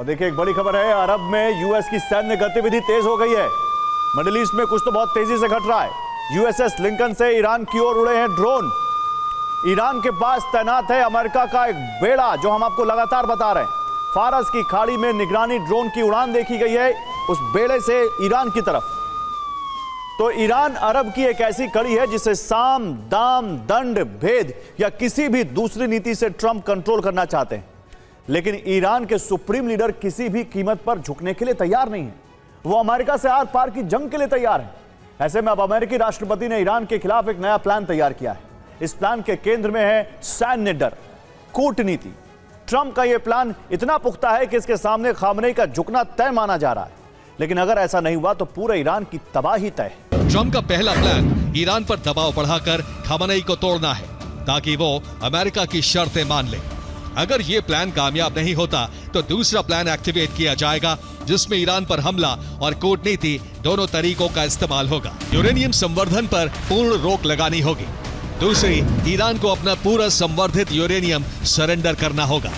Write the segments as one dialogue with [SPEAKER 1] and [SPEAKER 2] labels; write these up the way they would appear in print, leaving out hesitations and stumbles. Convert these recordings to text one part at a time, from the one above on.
[SPEAKER 1] और देखिए एक बड़ी खबर है, अरब में यूएस की सैन्य गतिविधि तेज हो गई है। मिडिल ईस्ट में कुछ तो बहुत तेजी से घट रहा है। यूएसएस लिंकन से ईरान की ओर उड़े हैं ड्रोन। ईरान के पास तैनात है अमेरिका का एक बेड़ा, जो हम आपको लगातार बता रहे हैं। फारस की खाड़ी में निगरानी ड्रोन की उड़ान देखी गई है उस बेड़े से ईरान की तरफ। तो ईरान अरब की एक ऐसी कड़ी है जिसे साम दाम दंड भेद या किसी भी दूसरी नीति से ट्रंप कंट्रोल करना चाहते हैं। लेकिन ईरान के सुप्रीम लीडर किसी भी कीमत पर झुकने के लिए तैयार नहीं है। वो अमेरिका से आर पार की जंग के लिए तैयार है। ऐसे में अब अमेरिकी राष्ट्रपति ने ईरान के खिलाफ एक नया प्लान तैयार किया है। इस प्लान के केंद्र में है सैन्य डर, कूटनीति। ट्रंप का यह प्लान इतना पुख्ता है कि इसके सामने खामनेई का झुकना तय माना जा रहा है। लेकिन अगर ऐसा नहीं हुआ तो पूरे ईरान की तबाही तय है।
[SPEAKER 2] ट्रंप का पहला प्लान ईरान पर दबाव बढ़ाकर खामनेई को तोड़ना है, ताकि वो अमेरिका की शर्तें मान ले। अगर ये प्लान कामयाब नहीं होता तो दूसरा प्लान एक्टिवेट किया जाएगा, जिसमें ईरान पर हमला और कूटनीति दोनों तरीकों का इस्तेमाल होगा। यूरेनियम संवर्धन पर पूर्ण रोक लगानी होगी। दूसरी, ईरान को अपना पूरा संवर्धित यूरेनियम सरेंडर करना होगा।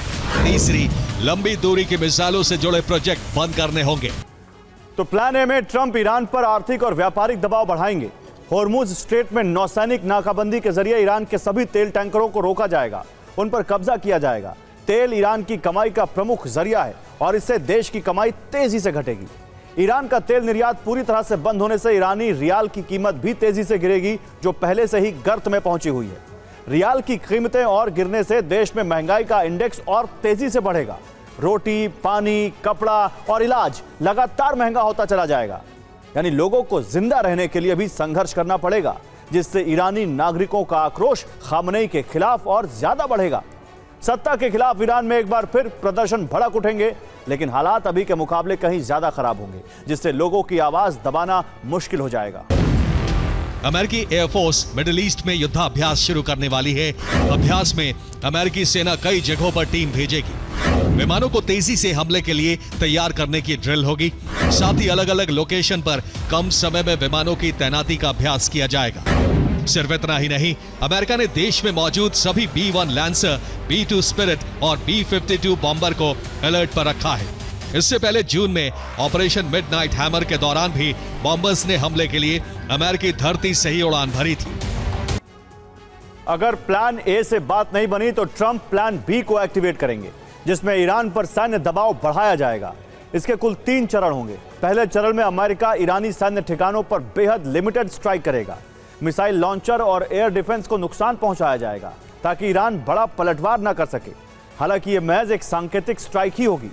[SPEAKER 2] तीसरी, लंबी दूरी की मिसाइलों से जुड़े प्रोजेक्ट बंद करने होंगे।
[SPEAKER 1] तो प्लान ए में ट्रंप ईरान पर आर्थिक और व्यापारिक दबाव बढ़ाएंगे। होर्मुज स्ट्रेट में नौसैनिक नाकाबंदी के जरिए ईरान के सभी तेल टैंकरों को रोका जाएगा, उन पर कब्जा किया जाएगा। तेल ईरान की कमाई का प्रमुख जरिया है और इससे देश की कमाई तेजी से घटेगी। ईरान का तेल निर्यात पूरी तरह से बंद होने से ईरानी रियाल की कीमत भी तेजी से गिरेगी, जो पहले से ही गर्त में पहुंची हुई है। रियाल की कीमतें और गिरने से देश में महंगाई का इंडेक्स और तेजी से बढ़ेगा। रोटी, पानी, कपड़ा और इलाज लगातार महंगा होता चला जाएगा। यानी लोगों को जिंदा रहने के लिए भी संघर्ष करना पड़ेगा, जिससे ईरानी नागरिकों का आक्रोश खामनेई के खिलाफ और ज्यादा बढ़ेगा। सत्ता के खिलाफ ईरान में एक बार फिर प्रदर्शन भड़क उठेंगे, लेकिन हालात अभी के मुकाबले कहीं ज्यादा खराब होंगे, जिससे लोगों की आवाज दबाना मुश्किल हो जाएगा।
[SPEAKER 2] अमेरिकी एयरफोर्स मिडिल ईस्ट में युद्धाभ्यास शुरू करने वाली है। अभ्यास में अमेरिकी सेना कई जगहों पर टीम भेजेगी। विमानों को तेजी से हमले के लिए तैयार करने की ड्रिल होगी। साथ ही अलग अलग लोकेशन पर कम समय में विमानों की तैनाती का अभ्यास किया जाएगा। सिर्फ इतना ही नहीं, अमेरिका ने देश में मौजूद सभी B-1 लैंसर, B-2 स्पिरिट और B-52 बॉम्बर को अलर्ट पर रखा है। इससे पहले जून में ऑपरेशन मिडनाइट हैमर के दौरान भी बॉम्बर्स ने हमले के लिए अमेरिकी धरती से ही उड़ान भरी थी।
[SPEAKER 1] अगर प्लान ए से बात नहीं बनी तो ट्रंप प्लान बी को एक्टिवेट करेंगे, जिसमें ईरान पर सैन्य दबाव बढ़ाया जाएगा। इसके कुल 3 चरण होंगे। पहले चरण में अमेरिका ईरानी सैन्य ठिकानों पर बेहद लिमिटेड स्ट्राइक करेगा। मिसाइल लॉन्चर और एयर डिफेंस को नुकसान पहुंचाया जाएगा, ताकि ईरान बड़ा पलटवार न कर सके। हालांकि यह महज एक सांकेतिक स्ट्राइक ही होगी।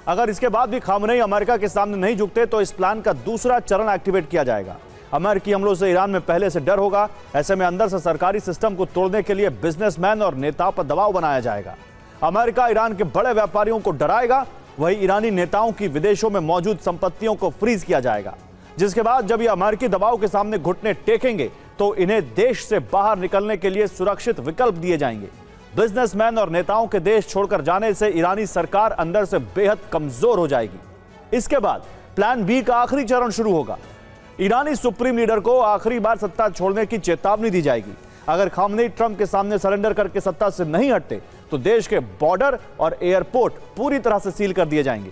[SPEAKER 1] अगर इसके बाद भी खामनेई अमेरिका के सामने नहीं झुकते तो इस प्लान का दूसरा चरण एक्टिवेट किया जाएगा। अमेरिकी हमलों से ईरान में पहले से डर होगा। ऐसे में अंदर से सरकारी सिस्टम को तोड़ने के लिए बिजनेसमैन और नेताओं पर दबाव बनाया जाएगा। अमेरिका ईरान के बड़े व्यापारियों को डराएगा, वही ईरानी नेताओं की विदेशों में मौजूद संपत्तियों को फ्रीज किया जाएगा। जिसके बाद जब ये अमेरिकी दबाव के सामने घुटने टेकेंगे तो इन्हें देश से बाहर निकलने के लिए सुरक्षित विकल्प दिए जाएंगे। बिजनेसमैन और नेताओं के देश छोड़कर जाने से ईरानी सरकार अंदर से बेहद कमजोर हो जाएगी। इसके बाद प्लान बी का आखिरी चरण शुरू होगा। ईरानी सुप्रीम लीडर को आखिरी बार सत्ता छोड़ने की चेतावनी दी जाएगी। अगर खामनेई ट्रंप के सामने सरेंडर करके सत्ता से नहीं हटते तो देश के बॉर्डर और एयरपोर्ट पूरी तरह से सील कर दिए जाएंगे।